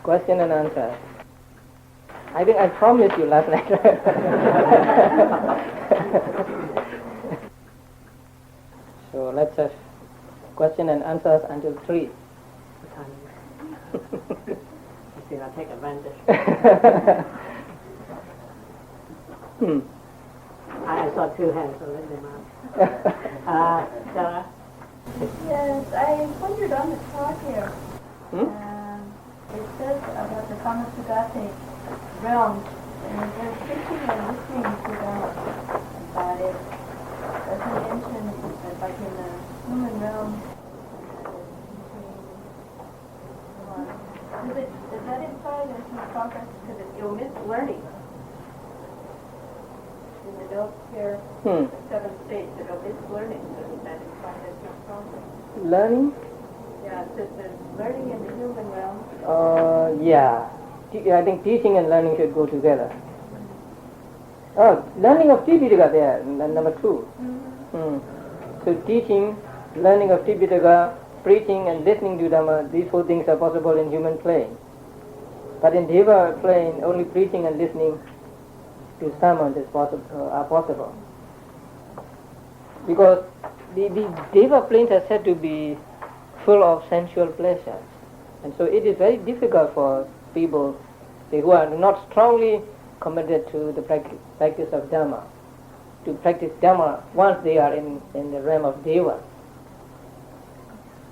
question and answer. I think I promised you last night. So let's have question and answers until 3. You see, I'll take advantage. I saw 2 hands, so let them out. Sarah? Yes, I wondered on the talk here. It says about the Kamasugate realm, and there's preaching and listening to them about it. Doesn't mention that like in the human realm. Does that imply there's no progress? Because you'll miss learning. In the adult care, the 7 states, it'll miss learning. Doesn't that imply there's no progress? Learning? Yeah, it says there's learning in the human realm. Yeah. I think teaching and learning should go together. Oh, learning of Tipitaka there, number 2. So teaching, learning of Tipitaka, preaching and listening to Dhamma, these 4 things are possible in human plane. But in Deva plane, only preaching and listening to sermons is are possible. Because the Deva planes are said to be full of sensual pleasures. And so it is very difficult for people who are not strongly committed to the practice of Dhamma, to practice Dhamma once they are in the realm of Deva.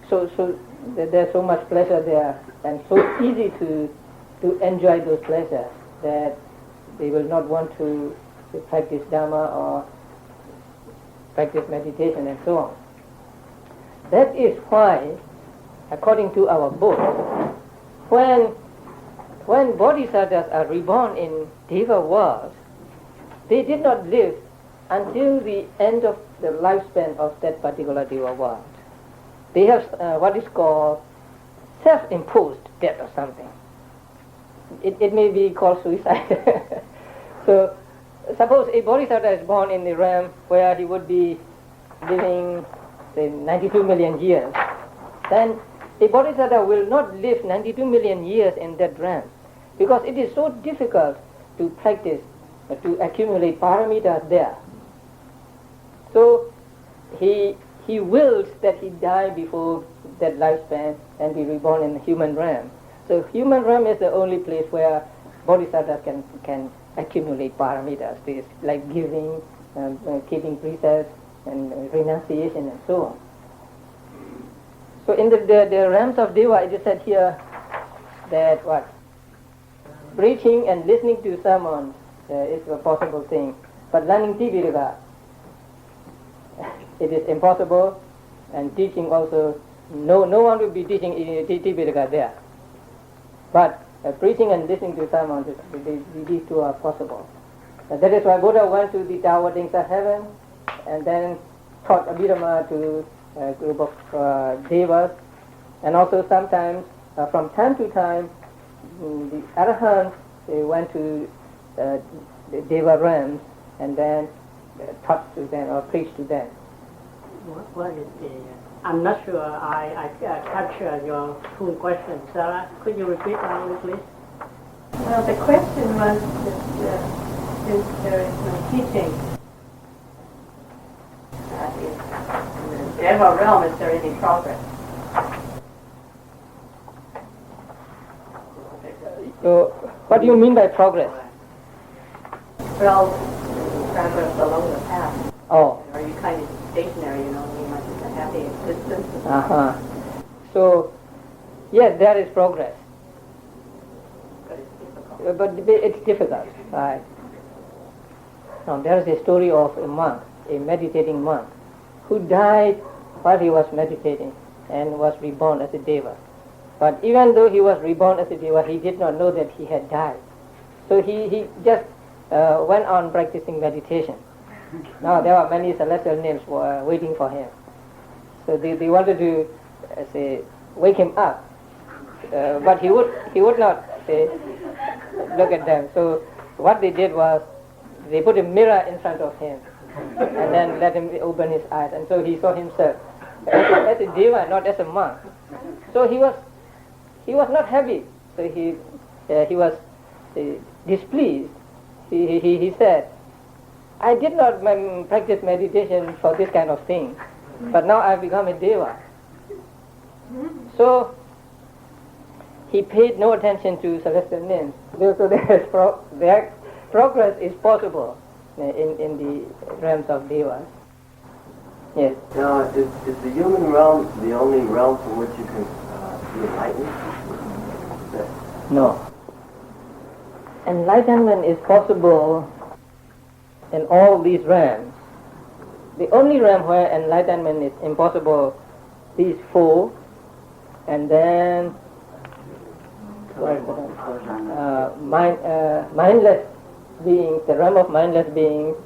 So there's so much pleasure there, and so easy to enjoy those pleasures that they will not want to practice Dhamma or practice meditation and so on. That is why, according to our book, when bodhisattvas are reborn in Deva world, they did not live until the end of the lifespan of that particular Deva world. They have what is called self-imposed death or something. It may be called suicide. So, suppose a bodhisattva is born in the realm where he would be living, say, 92 million years, then a bodhisattva will not live 92 million years in that realm, because it is so difficult to practice, to accumulate paramitas there. So he wills that he die before that lifespan and be reborn in the human realm. So human realm is the only place where bodhisattvas can accumulate paramitas. It's like giving, keeping precepts, and renunciation and so on. So in the realms of Deva, it is said here that what? Preaching and listening to sermons is a possible thing, but learning Tipitaka, it is impossible, and teaching also, no one will be teaching Tipitaka there. But preaching and listening to sermons, these 2 are possible. That is why Buddha went to the Tower of heaven and then taught Abhidhamma to a group of Devas, and also sometimes, from time to time, the Arahants, they went to the Deva realms and then taught to them or preached to them. What is the... I'm not sure I captured your full question. Sarah, could you repeat that, please? Well, the question was since there is no teaching in the Deva realm, is there any progress? So, what do you mean by progress? Well, progress along the path. Oh. Are you kind of stationary, you know, you might just a happy existence? So, yes, there is progress. But it's difficult. But it's difficult, right? Now, there is a story of a monk, a meditating monk, who died while he was meditating and was reborn as a Deva. But even though he was reborn as a Deva, he did not know that he had died. So he just went on practicing meditation. Now there were many celestial names waiting for him. So they wanted to wake him up, but he would not look at them. So what they did was they put a mirror in front of him and then let him open his eyes, and so he saw himself as a Deva, not as a monk. So he was not happy. So he was displeased. He said, I did not practice meditation for this kind of thing, but now I've become a deva. So he paid no attention to celestial names. So their progress is possible in the realms of devas. Yes. Now, is the human realm the only realm from which you can be enlightened? No. Enlightenment is possible in all these realms. The only realm where enlightenment is impossible, these four, and then mindless beings, the realm of mindless beings,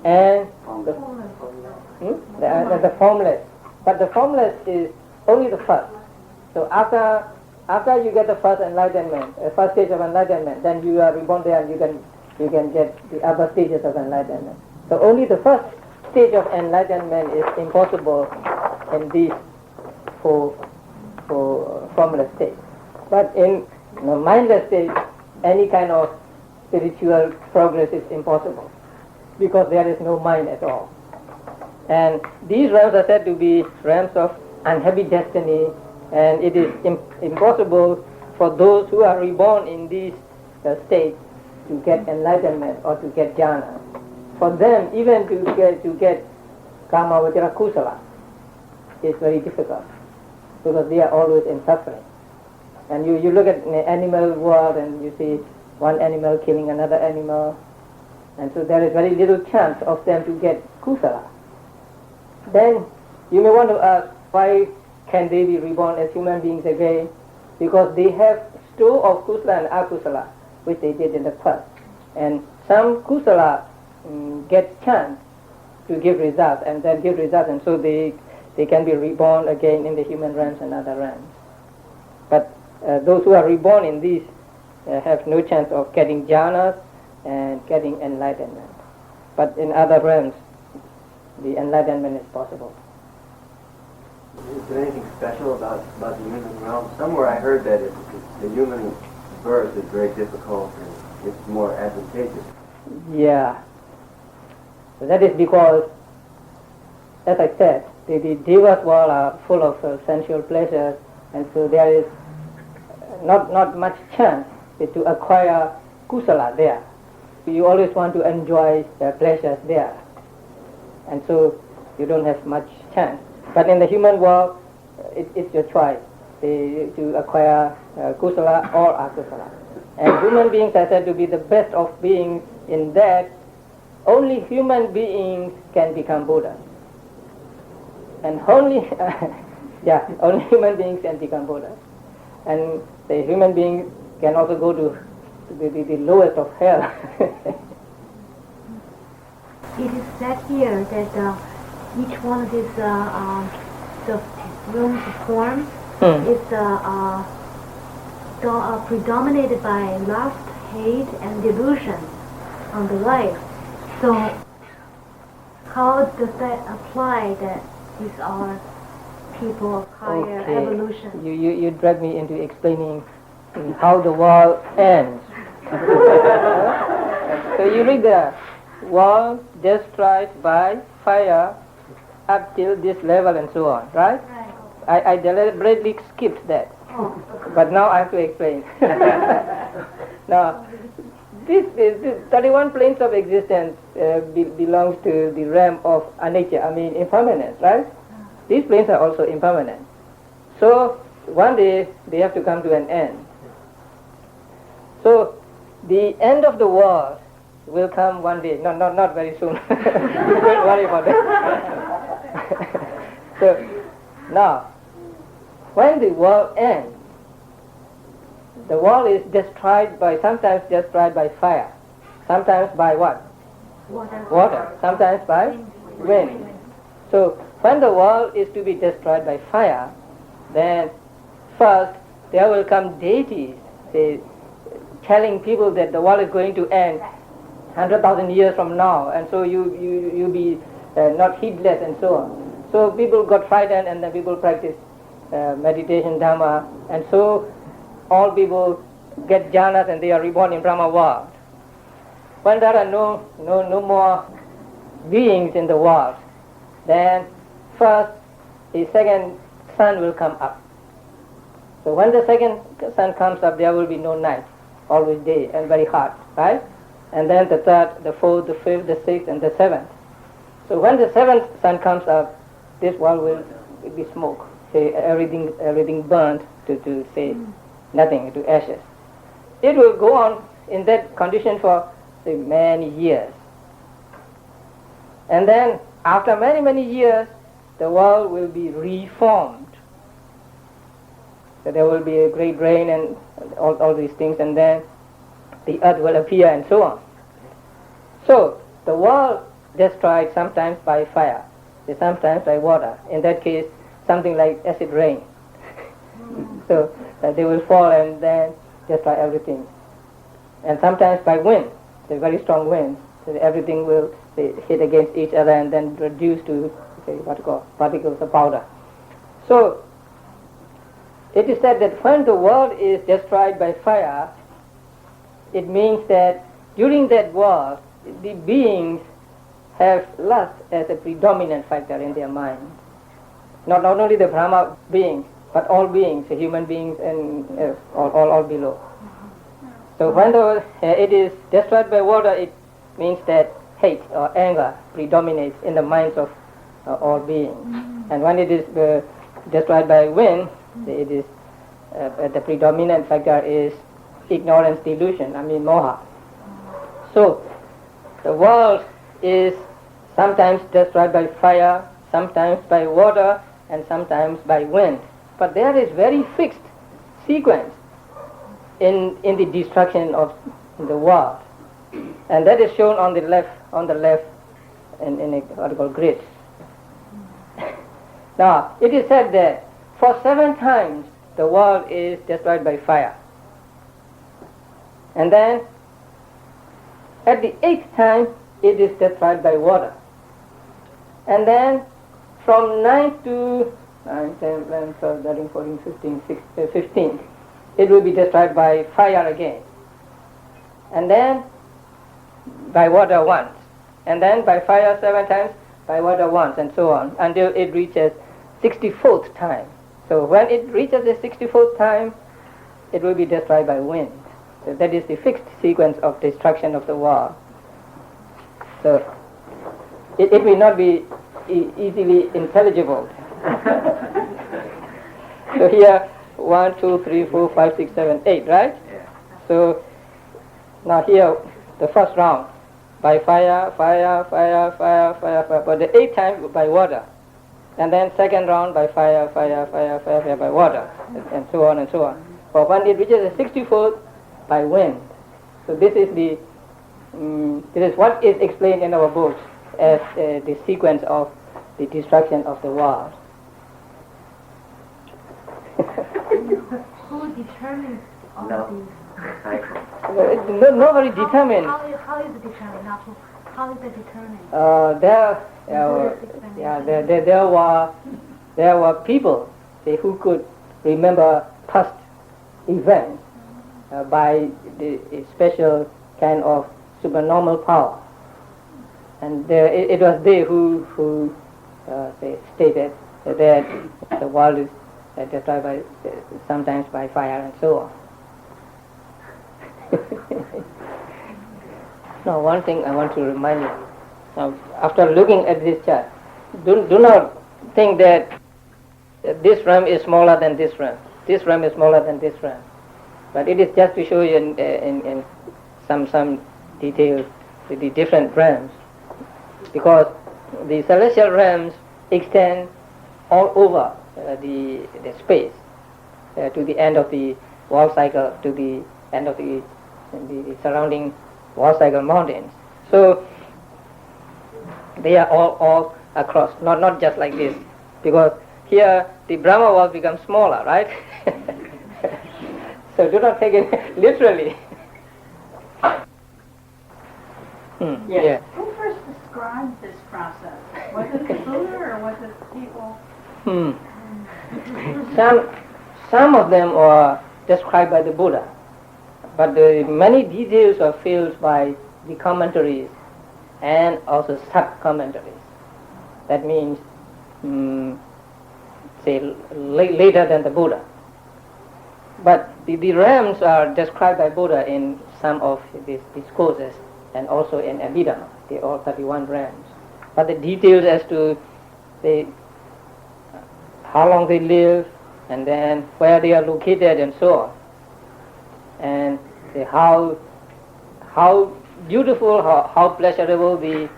and the formless. But the formless is only the first. So after you get the first enlightenment, first stage of enlightenment, then you are reborn there and you can get the other stages of enlightenment. So only the first stage of enlightenment is impossible in these four formless states. But in mindless state, any kind of spiritual progress is impossible because there is no mind at all. And these realms are said to be realms of unhappy destiny, and it is impossible for those who are reborn in these states to get enlightenment or to get jhana. For them, even to get kama vajra kusala is very difficult because they are always in suffering. And you look at the animal world and you see one animal killing another animal, and so there is very little chance of them to get kusala. Then you may want to ask, why can they be reborn as human beings again? Because they have store of kusala and akusala, which they did in the past. And some kusala get chance to give results, and then give results, and so they can be reborn again in the human realms and other realms. But those who are reborn in these have no chance of getting jhanas and getting enlightenment. But in other realms, the enlightenment is possible. Is there anything special about the human realm? Somewhere I heard that the human birth is very difficult and it's more advantageous. Yeah. So that is because, as I said, the devas world are full of sensual pleasures, and so there is not much chance to acquire kusala there. You always want to enjoy pleasures there, and so you don't have much chance. But in the human world, it's your choice to acquire kusala or akusala. And human beings are said to be the best of beings in that only human beings can become Buddha. And only human beings can become Buddha. And the human beings can also go to the lowest of hell. It is said here that each one of these the rooms of forms is predominated by lust, hate, and delusion on the life. So how does that apply that these are people of higher evolution? You drag me into explaining how the world ends. So you read the world destroyed by fire up till this level and so on, right? I deliberately skipped that. But now I have to explain. Now, this 31 planes of existence belongs to the realm of anicca, impermanence, right? These planes are also impermanent. So one day they have to come to an end. So the end of the world will come one day. Not very soon. Don't worry about it. So now, when the world ends, the world is sometimes destroyed by fire, sometimes by what? Water, sometimes by wind. So when the world is to be destroyed by fire, then first there will come deities telling people that the world is going to end 100,000 years from now, and so you be not heedless and so on. So people got frightened, and then people practice meditation, Dhamma, and so all people get jhanas and they are reborn in Brahma world. When there are no more beings in the world, then first the second sun will come up. So when the second sun comes up, there will be no night, always day and very hot, right? And then the third, the fourth, the fifth, the sixth, and the seventh. So when the seventh sun comes up, this world will be smoke. Say everything burnt to say nothing, to ashes. It will go on in that condition for say many years. And then after many years, the world will be reformed. So there will be a great rain and all these things, and then the earth will appear and so on. So the world destroyed sometimes by fire, sometimes by water. In that case, something like acid rain. So they will fall and then destroy everything. And sometimes by wind, the very strong wind, so everything will hit against each other and then reduce to what you call particles of powder. So it is said that when the world is destroyed by fire, it means that during that war, the beings have lust as a predominant factor in their mind. Not only the Brahma beings, but all beings, human beings and all below. So when it is destroyed by water, it means that hate or anger predominates in the minds of all beings. And when it is destroyed by wind, it is the predominant factor is ignorance, delusion, moha. So the world is sometimes destroyed by fire, sometimes by water, and sometimes by wind. But there is very fixed sequence in the destruction of the world, and that is shown on the left in a what you call grid. Now it is said that for 7 times the world is destroyed by fire, and then at the 8th time it is destroyed by water, and then from 9th to 9, 10, 11, 12, 13, 14, 15, 16, 15, it will be destroyed by fire again, and then by water once, and then by fire 7 times, by water once, and so on, until it reaches 64th time. So when it reaches the 64th time, it will be destroyed by wind. So that is the fixed sequence of destruction of the world. So it will not be easily intelligible. So here 1, 2, 3, 4, 5, 6, 7, 8, right? Yeah. So now here the first round by fire, but the 8th time by water, and then second round by fire, by water, and so on and so on. But when it reaches the 64th, by wind. So this is this is what is explained in our books as the sequence of the destruction of the world. Who determines all these? Nobody determines. How is it determined? How is it determined? There were people who could remember past events by a special kind of supernormal power, and it was they who stated that the world is destroyed by sometimes by fire and so on. Now, one thing I want to remind you. Now, after looking at this chart, do not think that this realm is smaller than this realm. This realm is smaller than this realm. But it is just to show you in some detail the different realms, because the celestial realms extend all over the space to the end of the wall cycle, to the end of the surrounding wall cycle mountains. So they are all across, not just like this, because here the Brahma world becomes smaller, right? So do not take it literally. Yes. Yeah. Who first described this process? Was it the Buddha or was it people? Some of them were described by the Buddha. But the many details are filled by the commentaries and also sub-commentaries. That means, later than the Buddha. But the realms are described by Buddha in some of these discourses and also in Abhidhamma, the all 31 realms. But the details as to how long they live, and then where they are located and so on, and how beautiful, how pleasurable the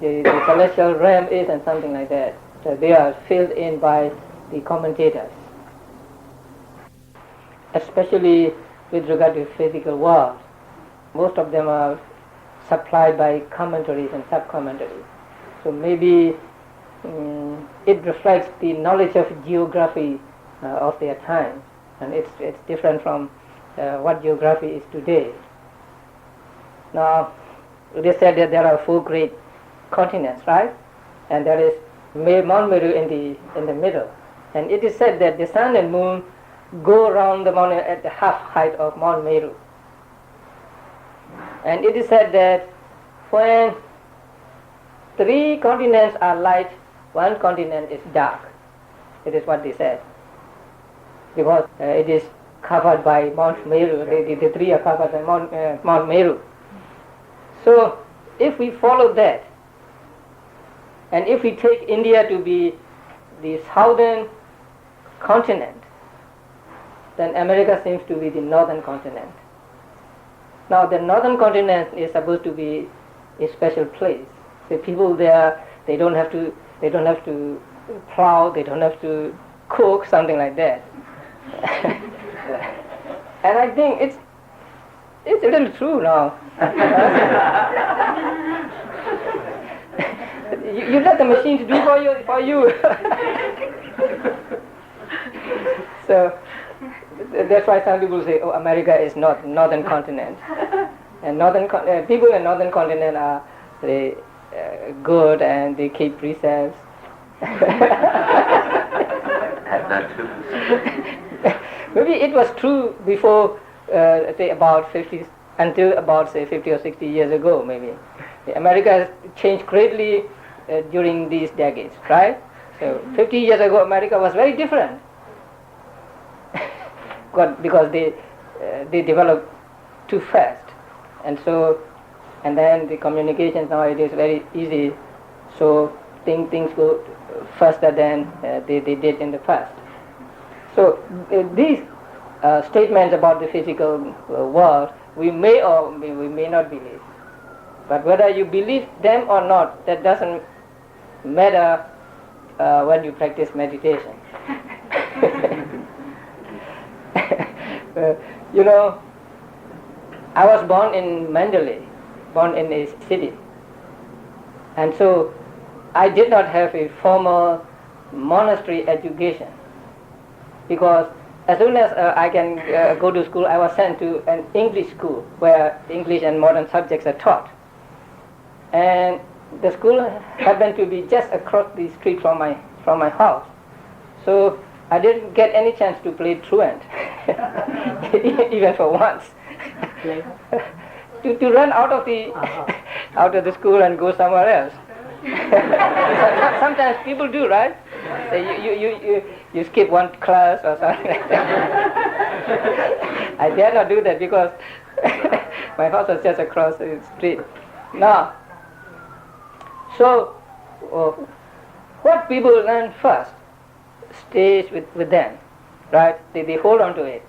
celestial realm is and something like that. So they are filled in by the commentators, especially with regard to physical world. Most of them are supplied by commentaries and sub-commentaries. So maybe it reflects the knowledge of geography of their time, and it's different from what geography is today. Now, they said that there are 4 great continents, right? And there is Mount Meru in the middle. And it is said that the sun and moon go around the mountain at the half height of Mount Meru. And it is said that when 3 continents are light, 1 continent is dark. It is what they said. Because it is covered by Mount Meru. The 3 are covered by Mount Meru. So if we follow that, and if we take India to be the southern continent, then America seems to be the northern continent. Now the northern continent is supposed to be a special place. The people there, they don't have to plow, they don't have to cook, something like that. And I think it's a little true now. You let the machines do for you. So that's why some people say, "Oh, America is not northern continent," and people in northern continent are good and they keep precepts. Maybe it was true before, about 50 until about 50 or 60 years ago. Maybe America has changed greatly during these decades, right? So 50 years ago, America was very different. Because they developed too fast, and then the communications now it is very easy, so things go faster than they did in the past. So these statements about the physical world we may or we may not believe, but whether you believe them or not, that doesn't matter when you practice meditation. I was born in Mandalay, born in a city, and so I did not have a formal monastery education, because as soon as I can go to school, I was sent to an English school where English and modern subjects are taught, and the school happened to be just across the street from my house, so I didn't get any chance to play truant, even for once. to run out of the school and go somewhere else. Sometimes people do, right? So you skip one class or something like that. I dare not do that because my house was just across the street. Now, so what people learn first stays with them, right? They hold on to it.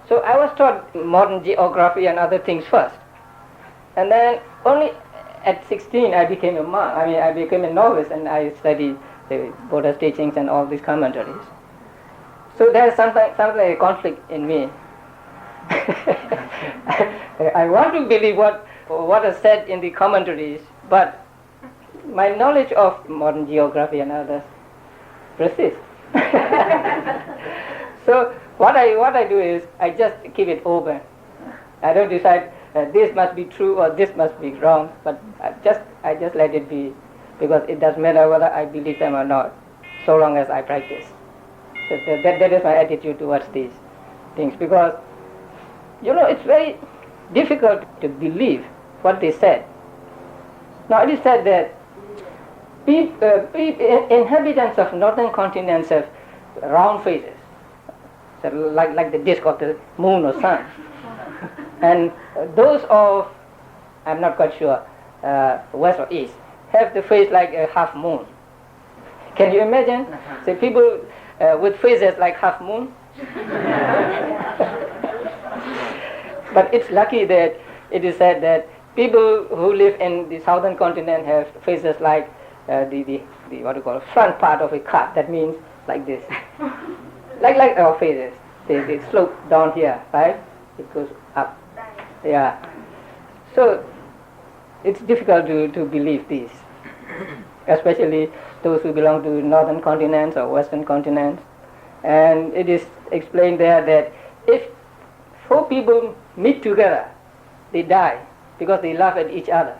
So I was taught modern geography and other things first, and then only at 16 I became a monk. I became a novice, and I studied the Buddha's teachings and all these commentaries. So there's something like a conflict in me. I want to believe what is said in the commentaries, but my knowledge of modern geography and others persists. So what I do is I just keep it open. I don't decide this must be true or this must be wrong, but I just let it be, because it doesn't matter whether I believe them or not, so long as I practice. So that is my attitude towards these things, because it's very difficult to believe what they said. Now it is said that inhabitants of northern continents have round faces, so like the disk of the moon or sun. And those of, I'm not quite sure, west or east, have the face like a half moon. Can you imagine? So people with faces like half moon? But it's lucky that it is said that people who live in the southern continent have faces like the what do you call it, front part of a cup. That means like this, like our faces. They slope down here, right? It goes up. Yeah. So it's difficult to believe this, especially those who belong to northern continents or western continents. And it is explained there that if 4 people meet together, they die because they laugh at each other.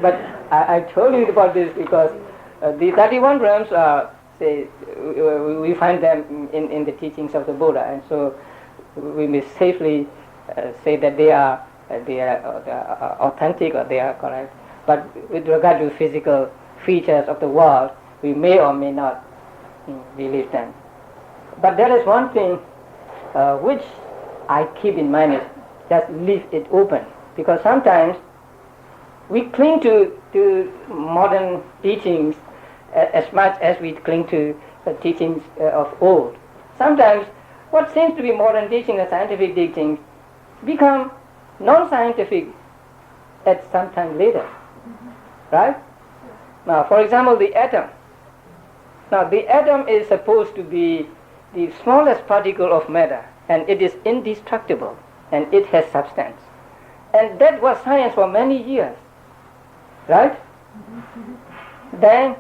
But I told you about this because the 31 realms are, we find them in the teachings of the Buddha, and so we may safely say that they are authentic or they are correct. But with regard to physical features of the world, we may or may not believe them. But there is one thing which I keep in mind is just leave it open, because sometimes we cling to modern teachings as much as we cling to the teachings of old. Sometimes what seems to be modern teaching or scientific teachings become non-scientific at some time later. Right? Now, for example, the atom. Now, the atom is supposed to be the smallest particle of matter, and it is indestructible, and it has substance. And that was science for many years. Right? Then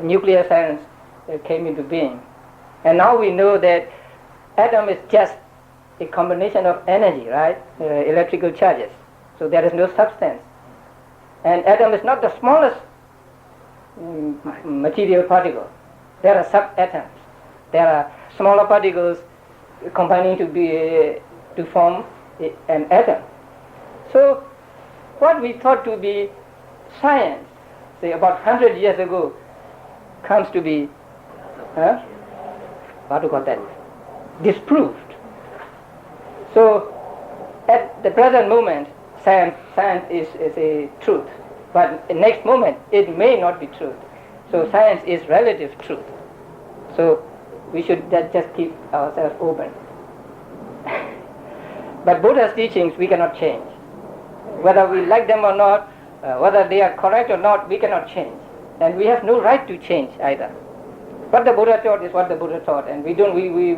nuclear science came into being. And now we know that atom is just a combination of energy, right? Electrical charges. So there is no substance. And atom is not the smallest material particle. There are subatoms. There are smaller particles combining to form an atom. So what we thought to be science, say about 100 years ago, comes to be, what do you call that? Disproved. So at the present moment, science is a truth, but the next moment it may not be truth. So science is relative truth. So we should just keep ourselves open. But Buddha's teachings we cannot change. Whether we like them or not, whether they are correct or not, we cannot change. And we have no right to change either. What the Buddha taught is what the Buddha taught, and we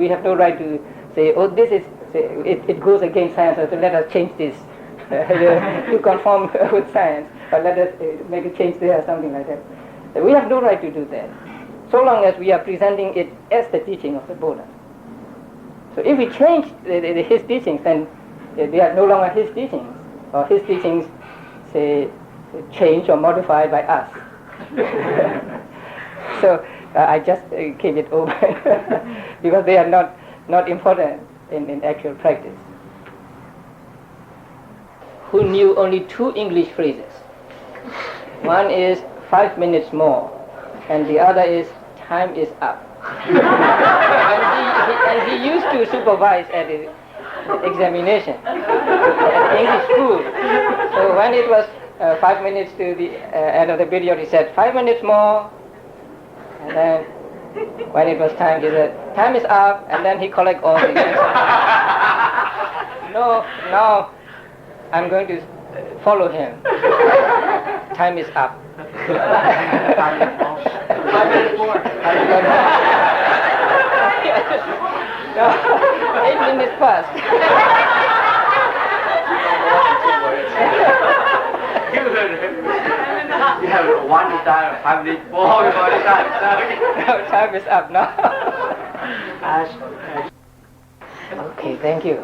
have no right to say, oh, this is, it goes against science, so let us change this to conform with science, or let us make a change there, or something like that. So we have no right to do that, so long as we are presenting it as the teaching of the Buddha. So if we change his teachings, then they are no longer his teachings, or his teachings, say, changed or modified by us. So I just keep it open because they are not important in actual practice. Who knew only 2 English phrases? One is 5 minutes more, and the other is time is up. and he used to supervise at the examination at English school. So when it was 5 minutes to the end of the period, he said 5 minutes more, and then when it was time, he said time is up, and then he collect all the answers. No, now I'm going to follow him. Time is up. 5 minutes more. No, 8 minutes past. You have 1 time, 5 minutes more before the time. No, time is up now. Okay, thank you.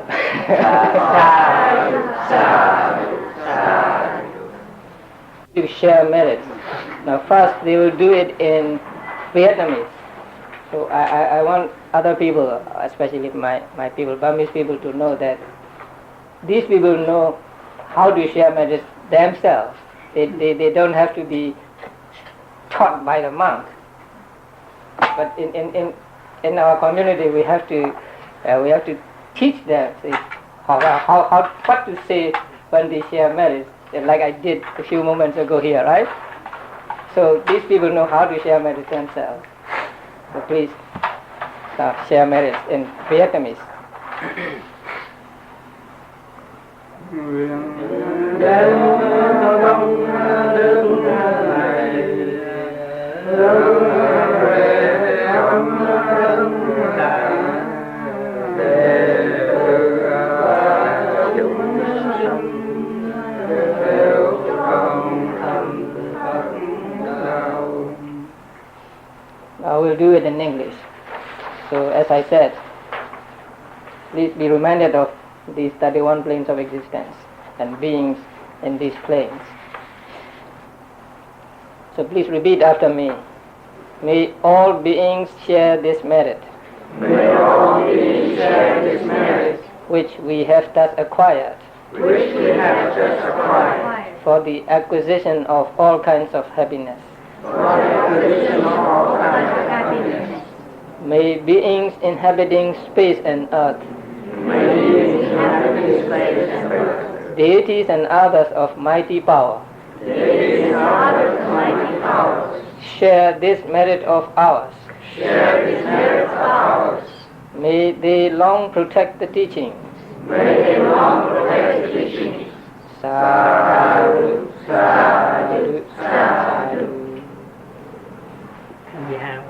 to share merits. Now first they will do it in Vietnamese. So I want other people, especially my people, Burmese people, to know that these people know how to share merits themselves. They don't have to be taught by the monk. But in our community we have to teach them what to say when they share merits, like I did a few moments ago here, right? So these people know how to share merits themselves. So please share merits in Vietnamese. I will do it in English. So as I said, please be reminded of these 31 planes of existence and beings in these planes. So please repeat after me. May all beings share this merit. May all beings share this merit, which we have thus acquired, which we have just acquired, for the acquisition of all kinds of happiness. for the acquisition of all kinds of happiness. May beings inhabiting space and earth, May beings inhabiting space and earth, deities and others of mighty power, deities and others of mighty powers, share this merit of ours. share this merit of ours. May they long protect the teachings. May they long protect the teachings. Sadhu, sadhu, sadhu. Can we have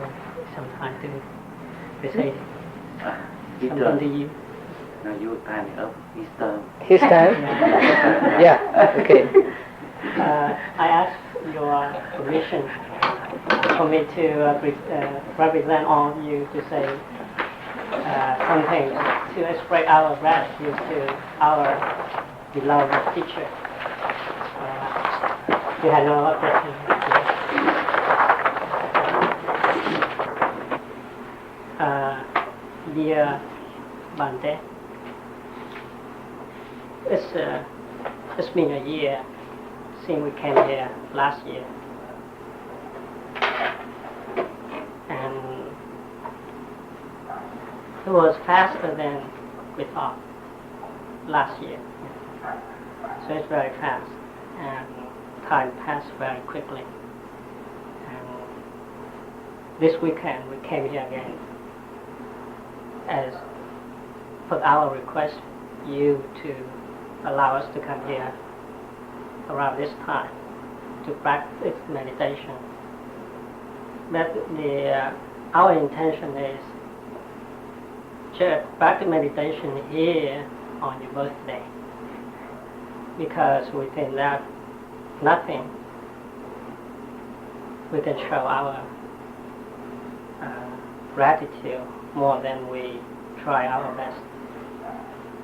some time to say His something to turn. you? No, your time is up. His turn. His time? Yeah, okay. I ask your permission for me to represent all of you to say something to express our gratitude to our beloved teacher. You had no objection. Dear Bante, it's been a year since we came here last year, and it was faster than we thought last year. So it's very fast, and time passed very quickly. And this weekend we came here again as for our request you to allow us to come here around this time to practice meditation. But our intention is to practice meditation here on your birthday, because we think that nothing we can show our gratitude more than we try our best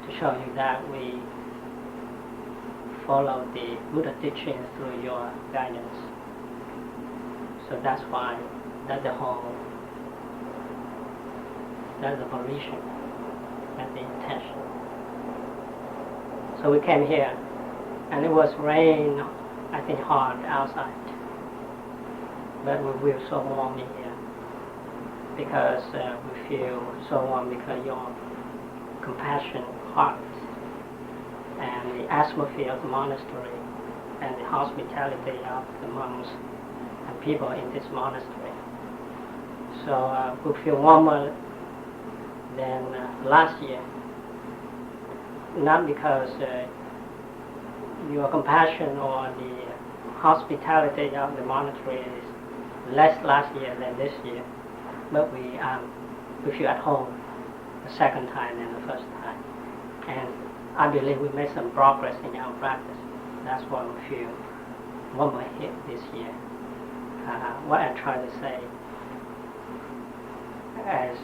to show you that we follow the Buddha teachings through your guidance. So that's why, that's the volition, that's the intention. So we came here, and it was rain, I think hard outside, but we feel so warm in here because we feel so warm because your compassion heart and the atmosphere of the monastery and the hospitality of the monks and people in this monastery. So we feel warmer than last year, not because your compassion or the hospitality of the monastery is less last year than this year, but we feel at home the second time than the first time. And I believe we made some progress in our practice. That's why we feel warmer here this year. What I try to say as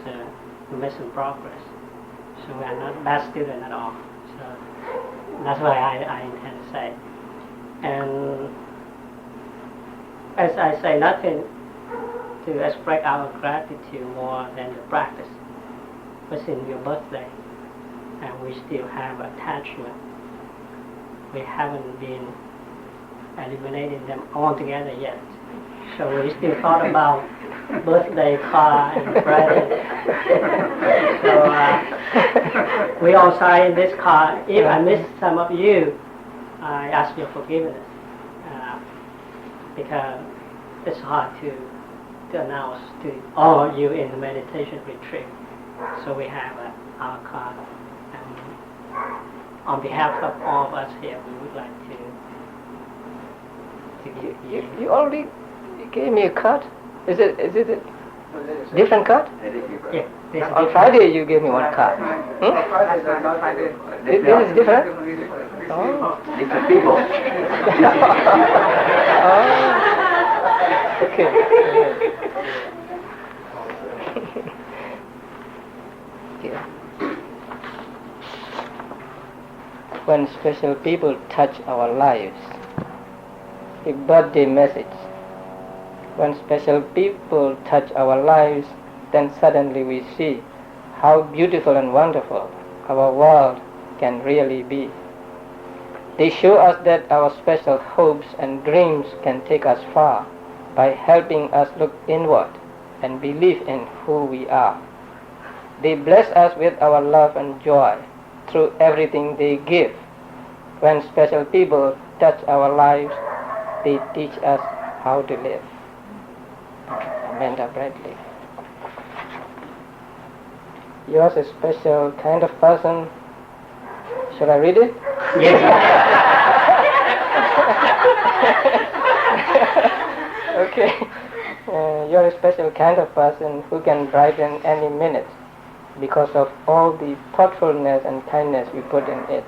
we made some progress. So we are not bad students at all. So that's what I intend to say. And as I say, nothing to express our gratitude more than the practice. It's in your birthday, and we still have attachment. We haven't been eliminating them altogether yet. So we still thought about birthday card and present. So we all sign in this card. If I miss some of you, I ask your forgiveness, because it's hard to announce to all of you in the meditation retreat. So we have our card. And on behalf of all of us here, we would like to give You already gave me a card? Is it a different card? Yeah, On Friday you gave me one card. This is different? Oh. Different people. Oh. Okay. Yeah. When special people touch our lives, a birthday message. When special people touch our lives, then suddenly we see how beautiful and wonderful our world can really be. They show us that our special hopes and dreams can take us far by helping us look inward and believe in who we are. They bless us with our love and joy through everything they give. When special people touch our lives, they teach us how to live. Amanda Bradley. You're a special kind of person. Should I read it? Yes. Okay. You're a special kind of person who can brighten any minute because of all the thoughtfulness and kindness you put in it.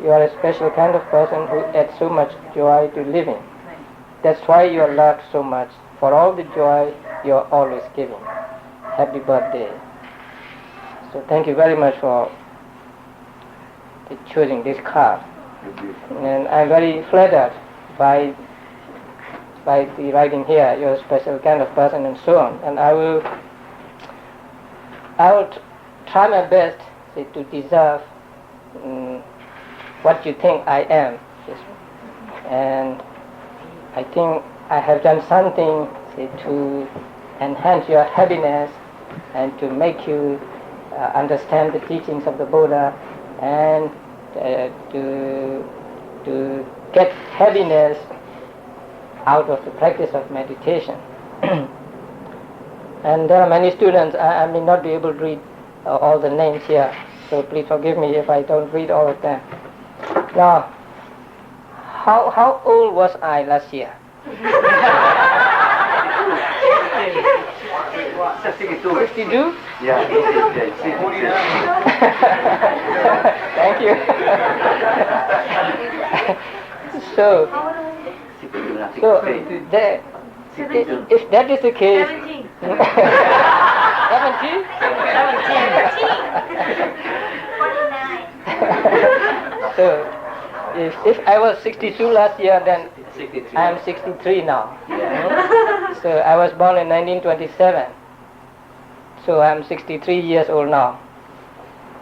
You are a special kind of person who adds so much joy to living. That's why you are loved so much for all the joy you are always giving. Happy birthday. So thank you very much for choosing this card. And I'm very flattered by the writing here, you're a special kind of person and so on. And I will try my best to deserve what you think I am. And I think I have done something to enhance your happiness and to make you understand the teachings of the Buddha and to get happiness out of the practice of meditation. And there are many students, I may not be able to read all the names here, so please forgive me if I don't read all of them. Now, how old was I last year? 62? Yeah. Thank you. So if that is the case, 17. 17? 49. So if I was 62 last year, then I am 63 now. So I was born in 1927. So I am 63 years old now.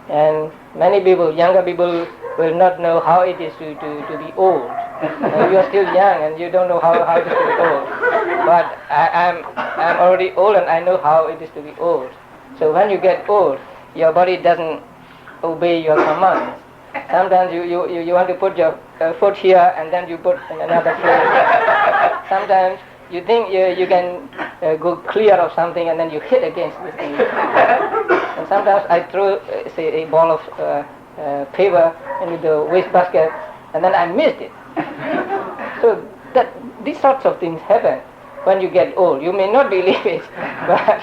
And many people, younger people, will not know how it is to be old. You are still young and you don't know how it is to be old. But I'm already old and I know how it is to be old. So when you get old, your body doesn't obey your commands. Sometimes you want to put your foot here and then you put in another place. Sometimes you think you can go clear of something and then you hit against this thing. And sometimes I throw, say, a ball of paper into the wastebasket and then I missed it. So these sorts of things happen when you get old. You may not believe it, but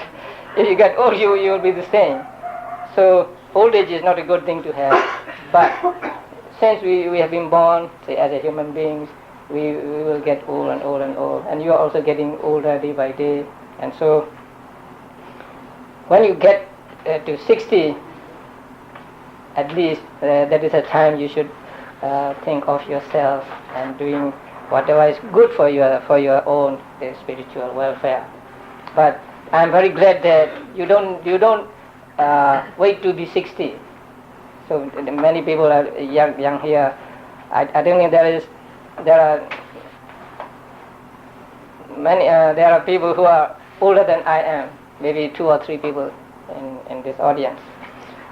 if you get old, you will be the same. So old age is not a good thing to have. But since we have been born, say, as a human beings, we will get old and old and old. And you are also getting older day by day. And so when you get to 60, at least that is a time you should think of yourself and doing whatever is good for your own spiritual welfare. But I'm very glad that you don't wait to be 60. So many people are young here. I don't think there are many. There are people who are older than I am. Maybe 2 or 3 people in this audience.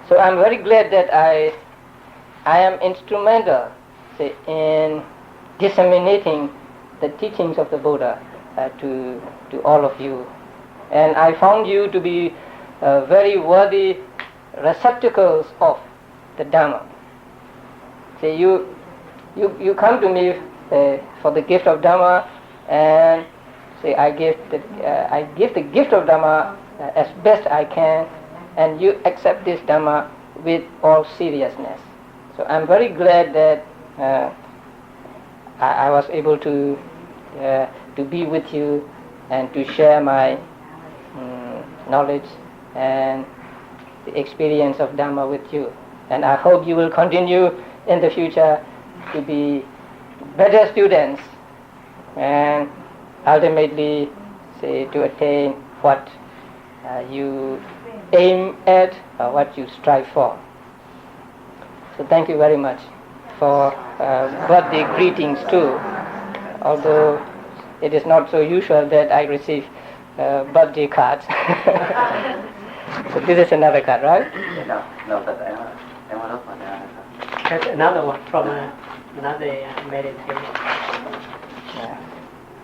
So I'm very glad that I am instrumental, say, in disseminating the teachings of the Buddha to all of you. And I found you to be very worthy receptacles of the Dhamma. Say, you come to me for the gift of Dhamma, and say I give the gift of Dhamma as best I can, and you accept this Dhamma with all seriousness. So I'm very glad that I was able to be with you and to share my knowledge and the experience of Dhamma with you. And I hope you will continue in the future to be better students and ultimately, say, to attain what you aim at or what you strive for. So thank you very much for birthday greetings too. Although it is not so usual that I receive birthday cards. So this is another card, right? No, but I want to find out. That's another one from another meditator.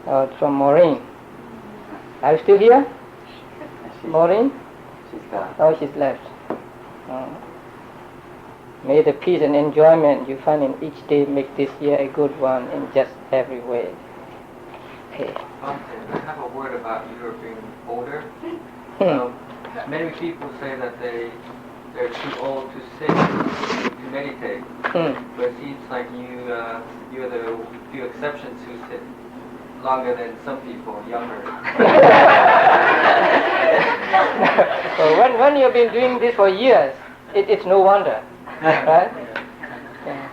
Oh, it's from Maureen. Are you still here? Maureen? She's gone. Oh, she's left. May the peace and enjoyment you find in each day make this year a good one in just every way. Okay. I have a word about you being older. Many people say that they're too old to sit, to meditate. But it seems like you're the few exceptions who sit longer than some people, younger. So when you've been doing this for years, it's no wonder, right? Yeah.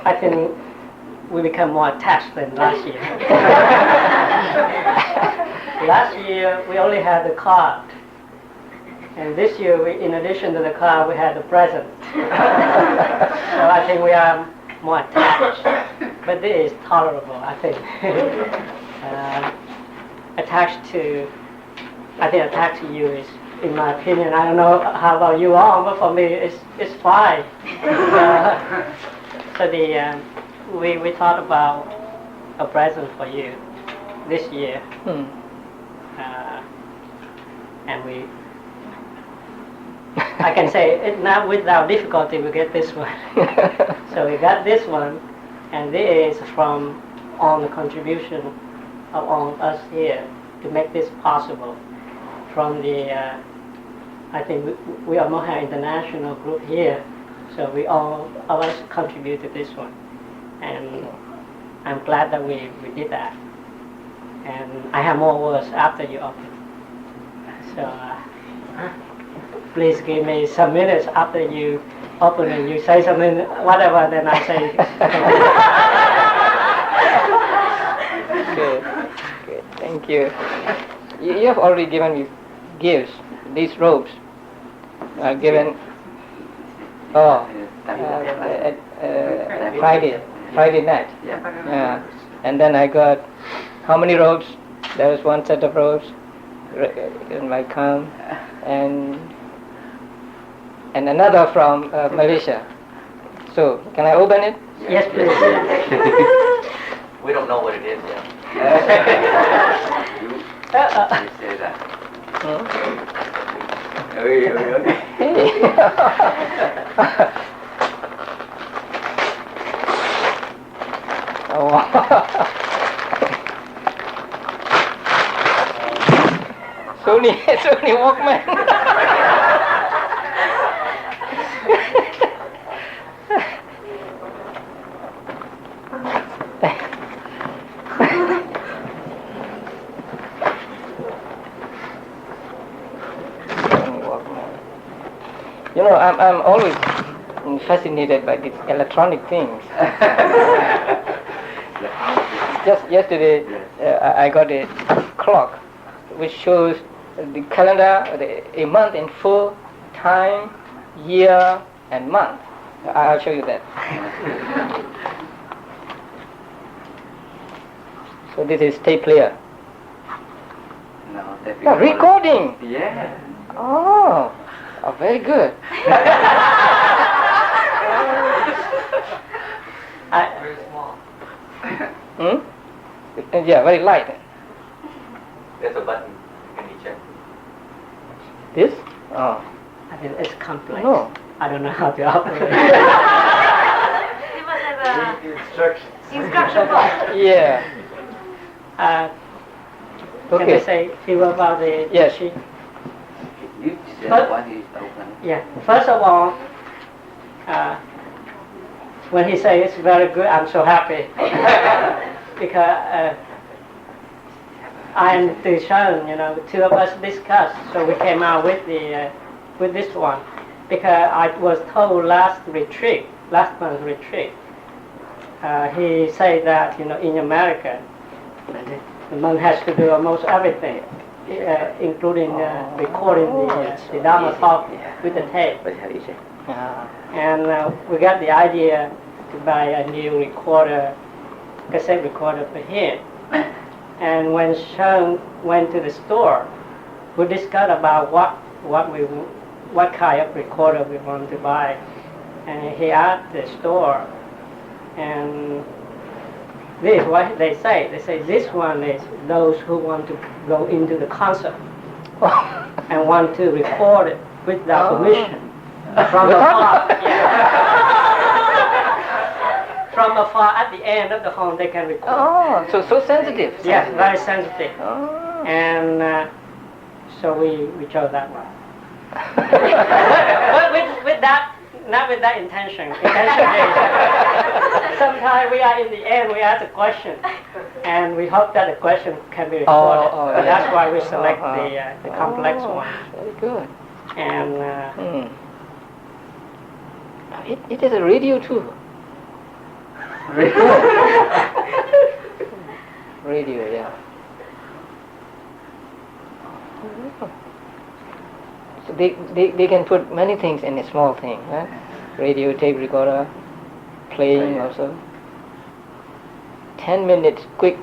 I think we become more attached than last year. Last year we only had the card, and this year in addition to the card we had the present. So I think we are more attached, but this is tolerable, I think. Attached to you is, in my opinion, I don't know how about you all, but for me it's fine. So we thought about a present for you this year, and I can say it not without difficulty we get this one. So we got this one, and this is from all the contribution of all us here to make this possible. From the I think we are Moha International group here, so we all of us contributed this one, and I'm glad that we did that. And I have more words after you open. So please give me some minutes after you open and you say something, whatever, then I say. Good. Thank you. You have already given me gifts. These robes are given. Friday night. Yeah. And then I got how many robes? There was one set of robes in my camp, and another from Malaysia. So can I open it? Yes, please. We don't know what it is yet. You say that. Sony Walkman. You know, I'm always fascinated by these electronic things. Just yesterday, I got a clock which shows the calendar, a month in full, time, year, and month. I'll show you that. So this is tape player. No, tape Yeah, recording. Yeah. Oh, very good. Very small. Yeah, very light. There's a button. Can you check? This? Oh, I think it's complex. no. I don't know how to operate. It was like Instructions. instruction book. Yeah. Can I Okay. say a few about the Yes. teaching? You said But- one is open. Yeah. First of all, when he says it's very good, I'm so happy because I and the son, two of us discussed, so we came out with this one because I was told last month's retreat, he said that in America the monk has to do almost everything, including recording the Dhamma talk with the tape. And we got the idea to buy a new recorder, cassette recorder for him. And when Sean went to the store, we discussed about what kind of recorder we want to buy. And he asked the store, and this is what they say. They say this one is those who want to go into the concert and want to record it without permission. From afar, from afar at the end of the home they can record. Oh, so sensitive. Yes, very sensitive. Oh. And so we chose that one. But with that, not with that intention. Intention is sometimes we are in the end we ask a question, and we hope that the question can be recorded. Oh, that's why we select the complex one. Very good. And it is a radio too. Radio, yeah. So they can put many things in a small thing, right? Radio, tape recorder, playing also. 10 minutes quick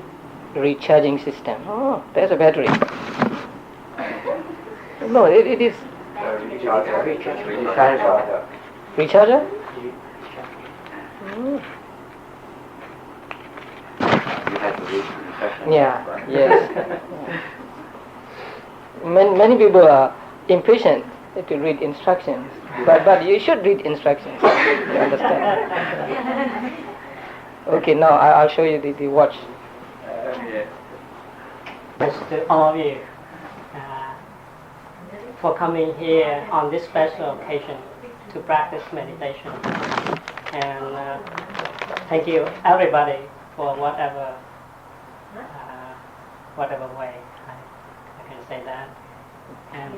recharging system. Oh, there's a battery. No, it is Recharger. recharger? You had to read the instructions. Yeah, yes. Many people are impatient to read instructions, but you should read instructions to understand. Okay, now I'll show you the watch. thanks to all of you for coming here on this special occasion to practice meditation. And thank you everybody for whatever way I can say that. And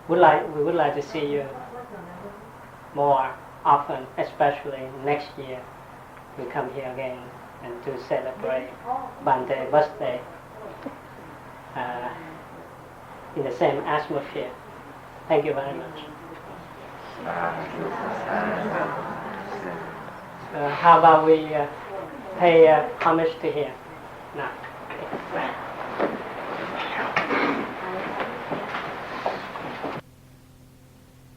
we would like to see you more often, especially next year. We come here again and to celebrate Bante birthday in the same atmosphere. Thank you very much. How about we pay homage to him now?